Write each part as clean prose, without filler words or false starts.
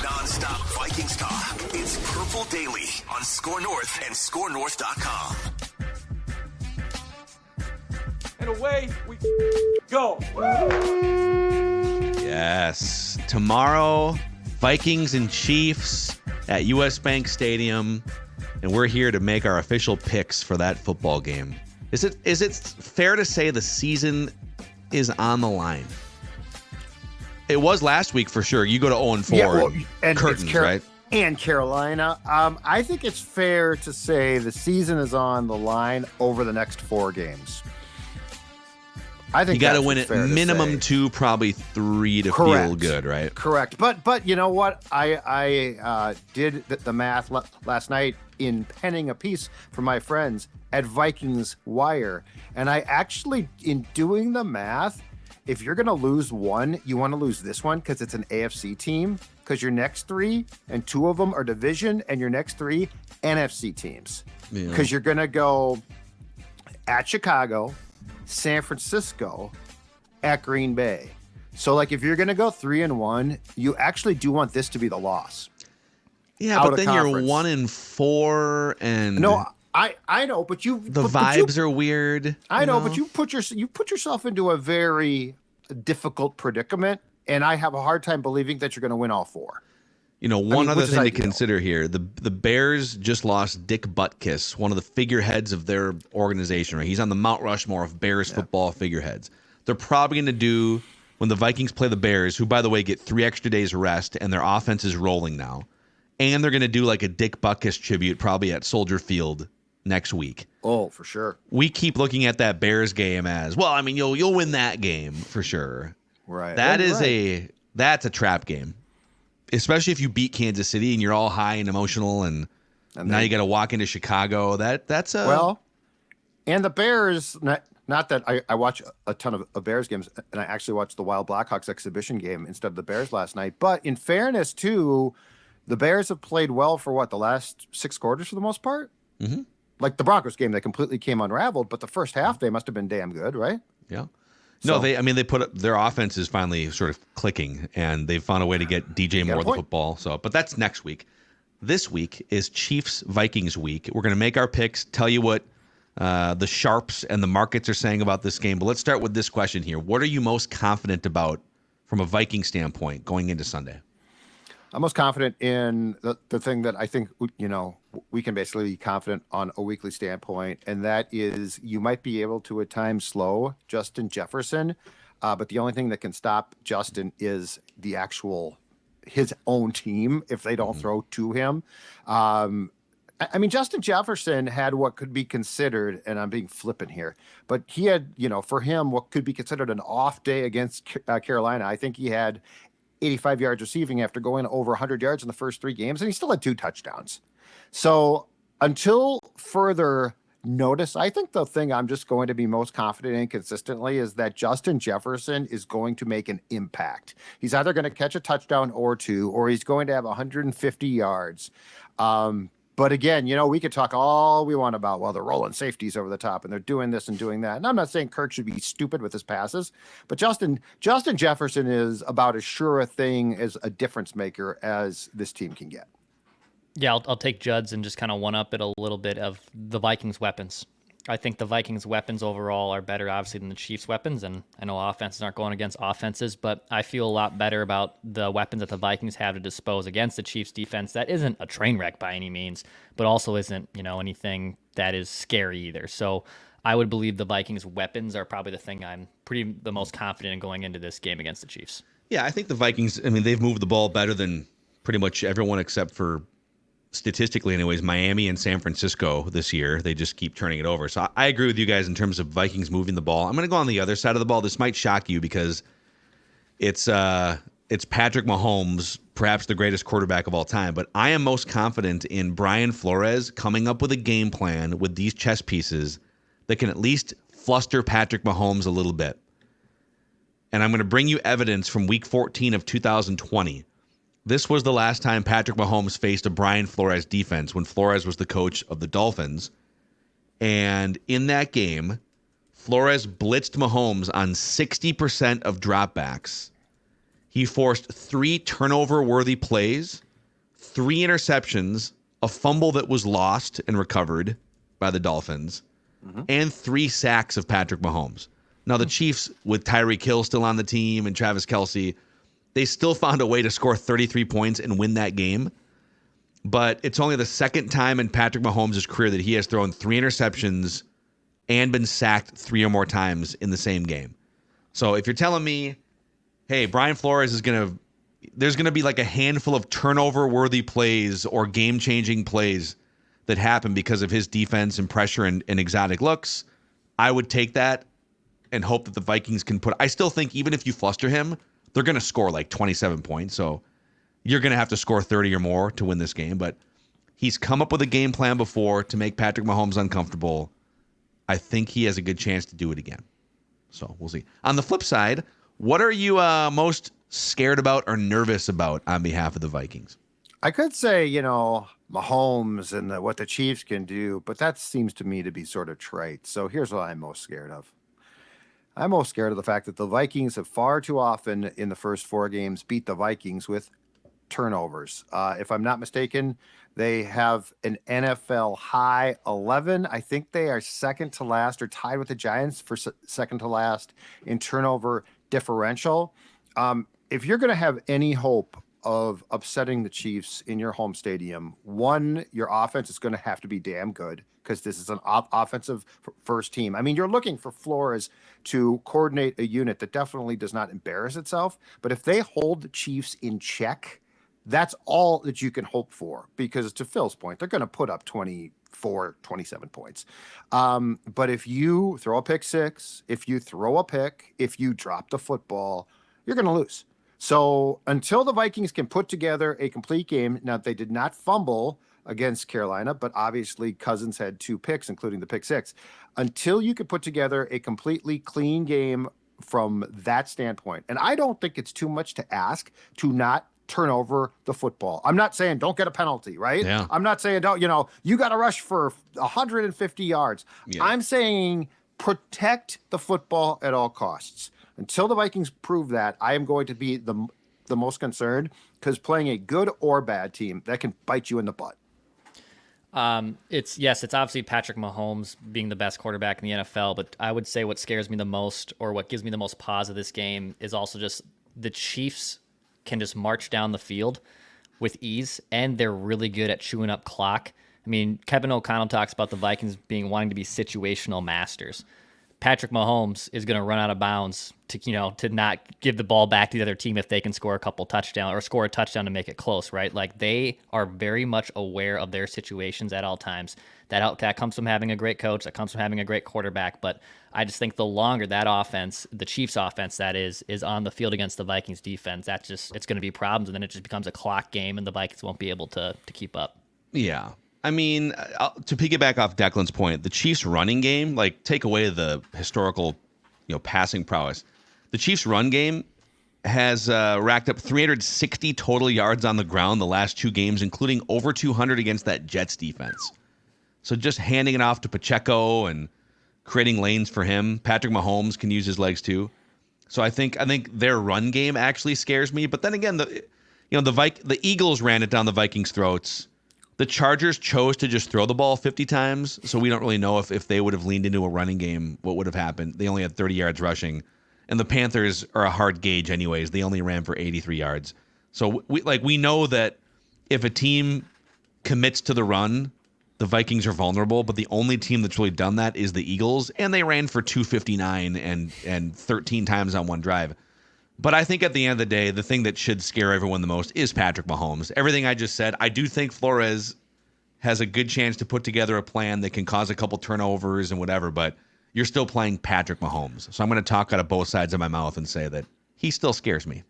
Non-stop Vikings talk. It's Purple Daily on Score North and ScoreNorth.com. And away we go. Yes. Tomorrow, Vikings and Chiefs at US Bank Stadium, and we're here to make our official picks for that football game. Is it fair to say the season is on the line? It was last week for sure. You go to 0-4 and curtains, right? And Carolina. I think it's fair to say the season is on the line over the next 4 games. I think you got to win it minimum 2, probably 3 to feel good, right? Correct. But you know what? I did the math last night in penning a piece for my friends at Vikings Wire, and I actually, in doing the math, if you're going to lose one, you want to lose this one because it's an AFC team, because your next 3, and 2 of them are division, and your next 3 NFC teams. Because you're going to go at Chicago, San Francisco, at Green Bay. So, like, if you're going to go 3-1, you actually do want this to be the loss. Yeah, but then you're 1-4, and no, I know, but vibes are weird. I know, but you put yourself into a very difficult predicament, and I have a hard time believing that you're going to win all 4. One other thing to consider here: the Bears just lost Dick Butkus, one of the figureheads of their organization. Right, he's on the Mount Rushmore of Bears football figureheads. They're probably going to do, when the Vikings play the Bears, who by the way get 3 extra days rest, and their offense is rolling now, and they're going to do like a Dick Butkus tribute probably at Soldier Field next week. Oh, for sure. We keep looking at that Bears game as, well, I mean, you'll win that game for sure. Right. That's a trap game. Especially if you beat Kansas City and you're all high and emotional, and now you got to walk into Chicago. That's a well, and the Bears. Not that I watch a ton of Bears games, and I actually watched the Wild Blackhawks exhibition game instead of the Bears last night. But in fairness, too, the Bears have played well for the last 6 quarters for the most part. Mm-hmm. Like the Broncos game, they completely came unraveled, but the first half they must have been damn good, right? Yeah. No, they put up, their offense is finally sort of clicking, and they've found a way to get DJ Moore the football. So, but that's next week. This week is Chiefs Vikings week. We're going to make our picks, tell you what the sharps and the markets are saying about this game. But let's start with this question here: what are you most confident about from a Viking standpoint going into Sunday? I'm most confident in the thing that I think, we can basically be confident on a weekly standpoint, and that is you might be able to at times slow Justin Jefferson, but the only thing that can stop Justin is his own team if they don't throw to him. I mean, Justin Jefferson had what could be considered, and I'm being flippant here, but he had, for him, what could be considered an off day against Carolina. I think he had 85 yards receiving after going over 100 yards in the first 3 games, and he still had 2 touchdowns. So until further notice, I think the thing I'm just going to be most confident in consistently is that Justin Jefferson is going to make an impact. He's either going to catch a touchdown or 2, or he's going to have 150 yards. But again, we could talk all we want about, well, they're rolling safeties over the top and they're doing this and doing that. And I'm not saying Kirk should be stupid with his passes, but Justin Jefferson is about as sure a thing as a difference maker as this team can get. Yeah, I'll take Judd's and just kind of one-up it a little bit of the Vikings' weapons. I think the Vikings' weapons overall are better, obviously, than the Chiefs' weapons. And I know offenses aren't going against offenses, but I feel a lot better about the weapons that the Vikings have to dispose against the Chiefs' defense. That isn't a train wreck by any means, but also isn't, anything that is scary either. So I would believe the Vikings' weapons are probably the thing I'm the most confident in going into this game against the Chiefs. Yeah, I think the Vikings, they've moved the ball better than pretty much everyone except for, statistically anyways, Miami and San Francisco this year. They just keep turning it over. So I agree with you guys in terms of Vikings moving the ball. I'm going to go on the other side of the ball. This might shock you because it's Patrick Mahomes, perhaps the greatest quarterback of all time. But I am most confident in Brian Flores coming up with a game plan with these chess pieces that can at least fluster Patrick Mahomes a little bit. And I'm going to bring you evidence from Week 14 of 2020. This was the last time Patrick Mahomes faced a Brian Flores defense when Flores was the coach of the Dolphins. And in that game, Flores blitzed Mahomes on 60% of dropbacks. He forced 3 turnover-worthy plays, 3 interceptions, a fumble that was lost and recovered by the Dolphins, and 3 sacks of Patrick Mahomes. Now, the Chiefs, with Tyreek Hill still on the team and Travis Kelce, they still found a way to score 33 points and win that game. But it's only the second time in Patrick Mahomes' career that he has thrown 3 interceptions and been sacked 3 or more times in the same game. So if you're telling me, hey, Brian Flores is there's going to be like a handful of turnover-worthy plays or game-changing plays that happen because of his defense and pressure and exotic looks, I would take that and hope that the Vikings can I still think even if you fluster him, they're going to score like 27 points. So you're going to have to score 30 or more to win this game. But he's come up with a game plan before to make Patrick Mahomes uncomfortable. I think he has a good chance to do it again. So we'll see. On the flip side, what are you most scared about or nervous about on behalf of the Vikings? I could say, Mahomes and what the Chiefs can do, but that seems to me to be sort of trite. So here's what I'm most scared of. I'm most scared of the fact that the Vikings have far too often in the first 4 games beat the Vikings with turnovers. If I'm not mistaken, they have an NFL high 11. I think they are second to last or tied with the Giants for second to last in turnover differential. If you're going to have any hope of upsetting the Chiefs in your home stadium, one, your offense is going to have to be damn good because this is an offensive first team. I mean, you're looking for Flores to coordinate a unit that definitely does not embarrass itself. But if they hold the Chiefs in check, that's all that you can hope for, because to Phil's point, they're going to put up 24, 27 points. But if you throw a pick six, if you throw a pick, if you drop the football, you're going to lose. So until the Vikings can put together a complete game, now they did not fumble against Carolina, but obviously Cousins had 2 picks, including the pick six. Until you could put together a completely clean game from that standpoint, and I don't think it's too much to ask to not turn over the football. I'm not saying don't get a penalty, right? Yeah. I'm not saying don't, you got to rush for 150 yards. Yeah. I'm saying protect the football at all costs. Until the Vikings prove that, I am going to be the most concerned, because playing a good or bad team, that can bite you in the butt. It's obviously Patrick Mahomes being the best quarterback in the NFL, but I would say what scares me the most, or what gives me the most pause of this game, is also just the Chiefs can just march down the field with ease, and they're really good at chewing up clock. I mean, Kevin O'Connell talks about the Vikings wanting to be situational masters. Patrick Mahomes is going to run out of bounds to not give the ball back to the other team if they can score a couple touchdowns or score a touchdown to make it close, right? Like, they are very much aware of their situations at all times. That comes from having a great coach. That comes from having a great quarterback. But I just think the longer that offense, the Chiefs offense that is on the field against the Vikings defense, it's going to be problems. And then it just becomes a clock game and the Vikings won't be able to keep up. Yeah. I mean, to piggyback off Declan's point, the Chiefs' running game, like, take away the historical, passing prowess. The Chiefs' run game has racked up 360 total yards on the ground the last 2 games, including over 200 against that Jets defense. So just handing it off to Pacheco and creating lanes for him. Patrick Mahomes can use his legs too. So I think their run game actually scares me. But then again, the Eagles ran it down the Vikings' throats. The Chargers chose to just throw the ball 50 times, so we don't really know if they would have leaned into a running game, what would have happened. They only had 30 yards rushing. And the Panthers are a hard gauge anyways. They only ran for 83 yards. So we know that if a team commits to the run, the Vikings are vulnerable, but the only team that's really done that is the Eagles, and they ran for 259 and 13 times on one drive. But I think at the end of the day, the thing that should scare everyone the most is Patrick Mahomes. Everything I just said, I do think Flores has a good chance to put together a plan that can cause a couple turnovers and whatever, but you're still playing Patrick Mahomes. So I'm going to talk out of both sides of my mouth and say that he still scares me.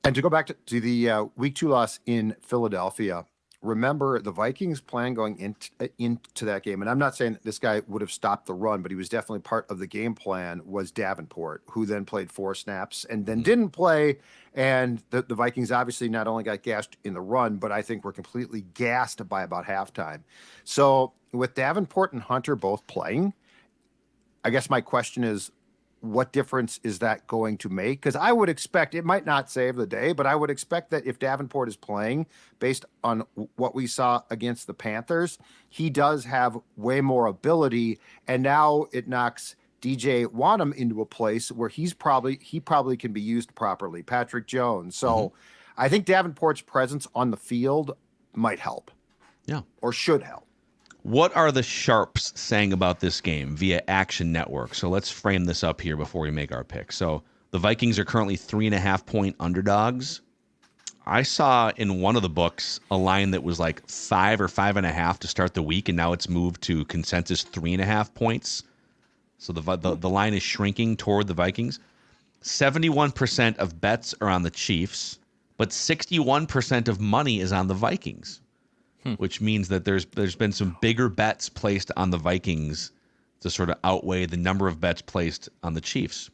And to go back to the week 2 loss in Philadelphia, remember the Vikings plan going into that game, and I'm not saying that this guy would have stopped the run, but he was definitely part of the game plan, was Davenport, who then played 4 snaps and then didn't play. And the Vikings obviously not only got gassed in the run, but I think were completely gassed by about halftime. So with Davenport and Hunter both playing, I guess my question is, what difference is that going to make? Because I would expect it might not save the day, but I would expect that if Davenport is playing based on what we saw against the Panthers, he does have way more ability. And now it knocks DJ Wanham into a place where he probably can be used properly. Patrick Jones. So I think Davenport's presence on the field might help. Yeah. Or should help. What are the sharps saying about this game via Action Network? So let's frame this up here before we make our pick. So the Vikings are currently 3.5-point underdogs. I saw in one of the books a line that was like 5 or 5.5 to start the week, and now it's moved to consensus 3.5 points. So the line is shrinking toward the Vikings. 71% of bets are on the Chiefs, but 61% of money is on the Vikings. Which means that there's been some bigger bets placed on the Vikings to sort of outweigh the number of bets placed on the Chiefs.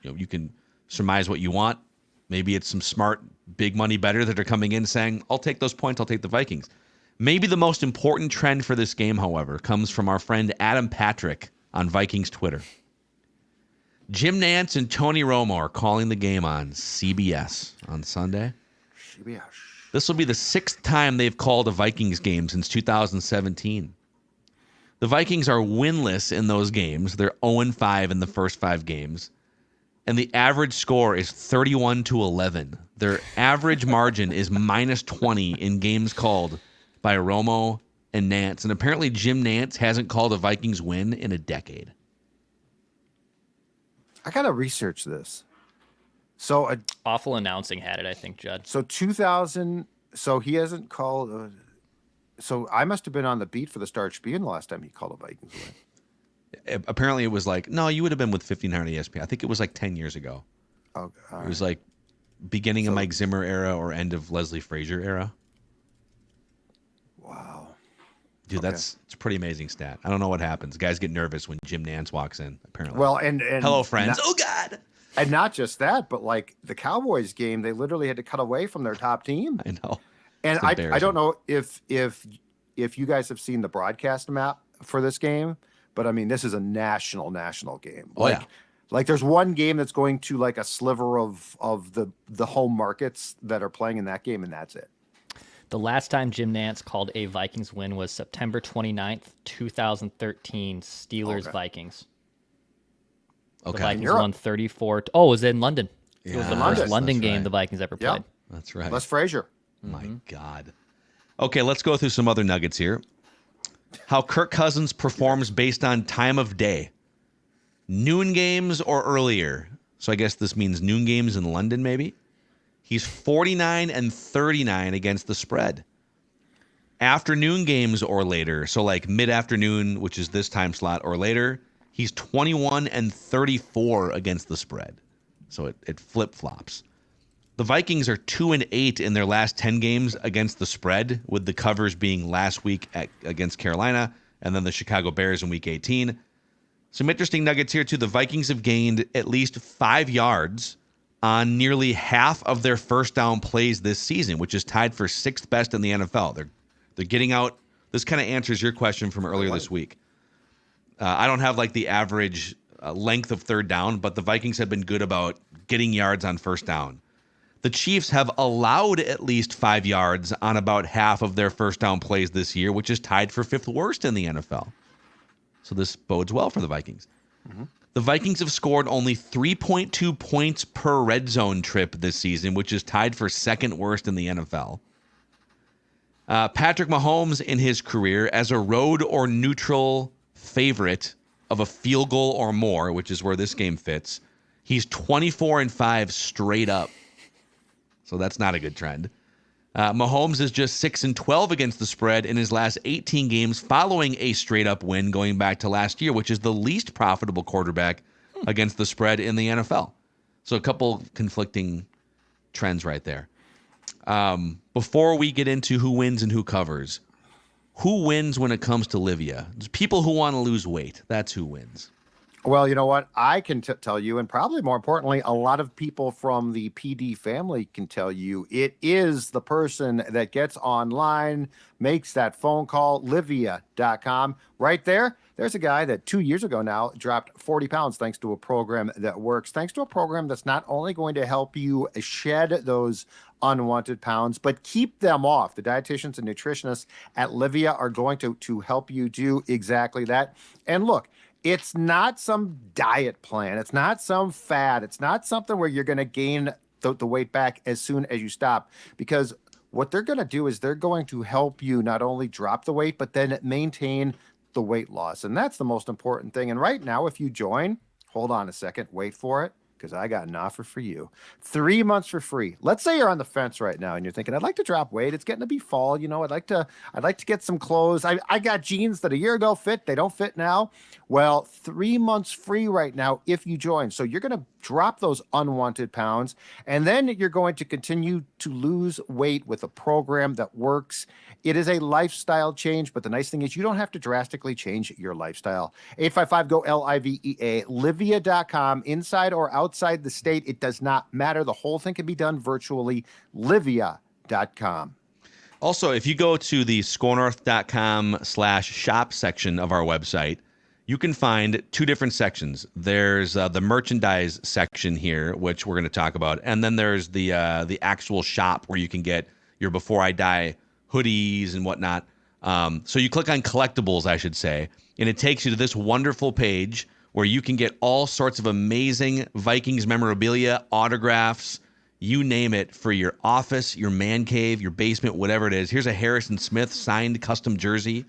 You can surmise what you want. Maybe it's some smart big money better that are coming in saying, I'll take those points, I'll take the Vikings. Maybe the most important trend for this game, however, comes from our friend Adam Patrick on Vikings Twitter. Jim Nantz and Tony Romo are calling the game on CBS on Sunday. CBS. This will be the 6th time they've called a Vikings game since 2017. The Vikings are winless in those games. They're 0-5 in the first 5 games. And the average score is 31-11. Their average margin is -20 in games called by Romo and Nantz. And apparently Jim Nantz hasn't called a Vikings win in a decade. I got to research this. So Awful announcing had it, I think, Judd. So 2000. So he hasn't called. So I must have been on the beat for the Star Tribune the last time he called a Vikings win. Apparently it was like, no, you would have been with 1500 ESPN. I think it was like 10 years ago. Oh, it was like beginning of Mike Zimmer era or end of Leslie Frazier era. Wow. Dude, it's a pretty amazing stat. I don't know what happens. Guys get nervous when Jim Nantz walks in, apparently. Well, and hello, friends. Oh, God. And not just that, but like the Cowboys game, they literally had to cut away from their top team. I know. And I don't know if you guys have seen the broadcast map for this game, but I mean, this is a national game. Like there's one game that's going to like a sliver of the home markets that are playing in that game, and that's it. The last time Jim Nantz called a Vikings win was September 29th, 2013, Steelers-Vikings. Okay. The Vikings won 34. It was in London. Yeah, it was the first London game the Vikings ever played. That's right. Les Frazier. My God. Okay, let's go through some other nuggets here. How Kirk Cousins performs based on time of day. Noon games or earlier. So I guess this means noon games in London, maybe. He's 49-39 against the spread. Afternoon games or later. So like mid-afternoon, which is this time slot, or later. He's 21-34 against the spread. So it flip-flops. The Vikings are 2-8 in their last 10 games against the spread, with the covers being last week against Carolina and then the Chicago Bears in Week 18. Some interesting nuggets here, too. The Vikings have gained at least 5 yards on nearly half of their first down plays this season, which is tied for 6th best in the NFL. They're getting out. This kind of answers your question from earlier this week. I don't have like the average length of third down, but the Vikings have been good about getting yards on first down. The Chiefs have allowed at least 5 yards on about half of their first down plays this year, which is tied for 5th worst in the NFL. So this bodes well for the Vikings. Mm-hmm. The Vikings have scored only 3.2 points per red zone trip this season, which is tied for 2nd worst in the NFL. Patrick Mahomes in his career as a road or neutral favorite of a field goal or more, which is where this game fits. He's 24-5 straight up. So that's not a good trend. Mahomes is just 6-12 against the spread in his last 18 games following a straight up win going back to last year, which is the least profitable quarterback against the spread in the NFL. So a couple conflicting trends right there. Before we get into who wins and who covers, who wins when it comes to Livia? It's people who want to lose weight. That's who wins. Well, you know what? I can tell you, and probably more importantly, a lot of people from the PD family can tell you, it is the person that gets online, makes that phone call, Livia.com. Right there, there's a guy that 2 years ago now dropped 40 pounds thanks to a program that works, thanks to a program that's not only going to help you shed those unwanted pounds, but keep them off. The dietitians and nutritionists at Livia are going to help you do exactly that. And look, it's not some diet plan. It's not some fad. It's not something where you're going to gain the weight back as soon as you stop, because what they're going to do is they're going to help you not only drop the weight, but then maintain the weight loss. And that's the most important thing. And right now, if you join, hold on a second, wait for it, because I got an offer for you. 3 months for free. Let's say you're on the fence right now and you're thinking, I'd like to drop weight. It's getting to be fall. You know, I'd like to get some clothes. I got jeans that a year ago fit. They don't fit now. Well, 3 months free right now if you join. So you're going to drop those unwanted pounds, and then you're going to continue to lose weight with a program that works. It is a lifestyle change, but the nice thing is you don't have to drastically change your lifestyle. 855-GO-LIVEA, Livia.com, inside or outside the state. It does not matter. The whole thing can be done virtually. Livia.com. Also, if you go to the scorenorth.com/shop section of our website, you can find two different sections. There's the merchandise section here, which we're going to talk about, and then there's the actual shop where you can get your Before I Die hoodies and whatnot. So you click on collectibles, I should say, and it takes you to this wonderful page where you can get all sorts of amazing Vikings memorabilia, autographs, you name it, for your office, your man cave, your basement, whatever it is. Here's a Harrison Smith signed custom jersey.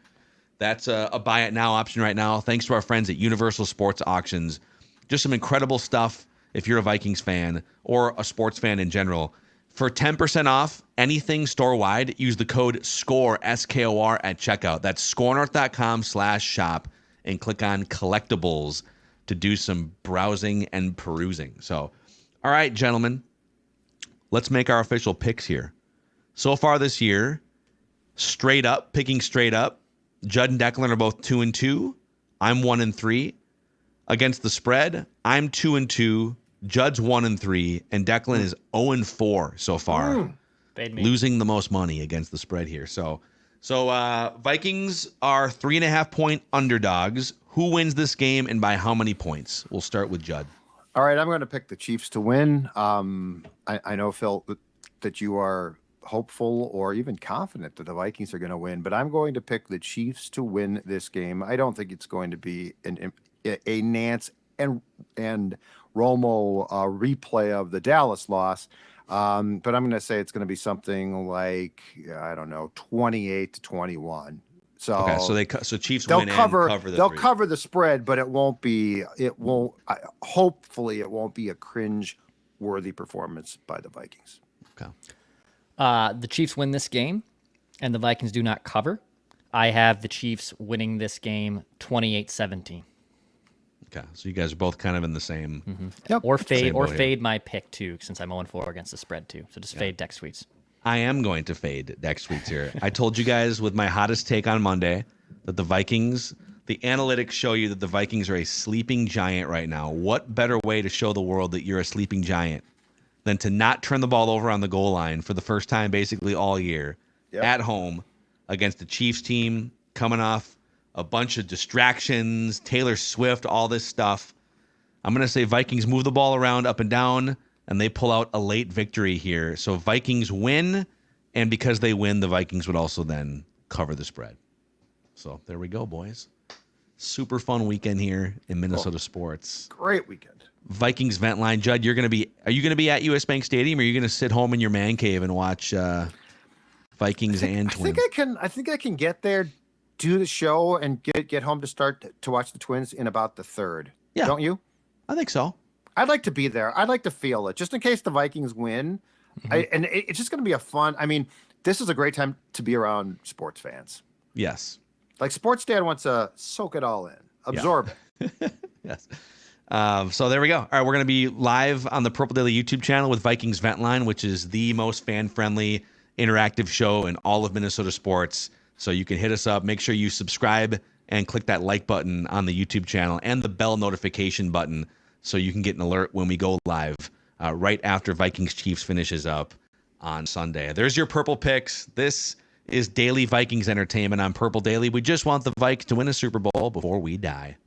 That's a buy it now option right now, thanks to our friends at Universal Sports Auctions. Just some incredible stuff if you're a Vikings fan or a sports fan in general. For 10% off anything store-wide, use the code SCORE, S-K-O-R, at checkout. That's scorenorth.com/shop, and click on collectibles to do some browsing and perusing. So, all right, gentlemen, let's make our official picks here. So far this year, picking straight up, Judd and Declan are both 2-2. I'm 1-3. Against the spread, I'm 2-2. Judd's 1-3, and Declan is 0-4 so far, losing the most money against the spread here. So Vikings are 3.5-point underdogs. Who wins this game and by how many points? We'll start with Judd. All right, I'm going to pick the Chiefs to win. I know, Phil, that you are hopeful or even confident that the Vikings are going to win, but I'm going to pick the Chiefs to win this game. I don't think it's going to be a Nance and Romo replay of the Dallas loss, but I'm going to say it's going to be something like, I don't know, 28-21. So okay, so Chiefs win cover, and cover the they'll three. cover the spread, but hopefully it won't be a cringe-worthy performance by the Vikings. Okay. The Chiefs win this game, and the Vikings do not cover. I have the Chiefs winning this game 28-17. Okay, so you guys are both kind of in the same. Mm-hmm. Yep. Or Same boat fade my pick too, since I'm 0-4 against the spread too. So just fade Deck Sweets. I am going to fade next week's here. I told you guys with my hottest take on Monday that the analytics show you that the Vikings are a sleeping giant right now. What better way to show the world that you're a sleeping giant than to not turn the ball over on the goal line for the first time basically all year at home against the Chiefs team coming off a bunch of distractions, Taylor Swift, all this stuff. I'm going to say Vikings move the ball around up and down, and they pull out a late victory here. So Vikings win, and because they win, the Vikings would also then cover the spread. So there we go, boys. Super fun weekend here in Minnesota sports. Great weekend. Vikings vent line. Judd, are you going to be at US Bank Stadium, or are you going to sit home in your man cave and watch Vikings and Twins? I think I can get there, do the show, and get home to start to watch the Twins in about the third. Yeah. Don't you? I think so. I'd like to be there. I'd like to feel it, just in case the Vikings win. Mm-hmm. It's just going to be a fun. I mean, this is a great time to be around sports fans. Yes. Like Sports Dad wants to soak it all in, absorb it. Yes. So there we go. All right, we're going to be live on the Purple Daily YouTube channel with Vikings Vent Line, which is the most fan-friendly, interactive show in all of Minnesota sports. So you can hit us up. Make sure you subscribe and click that like button on the YouTube channel and the bell notification button so you can get an alert when we go live right after Vikings Chiefs finishes up on Sunday. There's your Purple Picks. This is Daily Vikings Entertainment on Purple Daily. We just want the Vikes to win a Super Bowl before we die.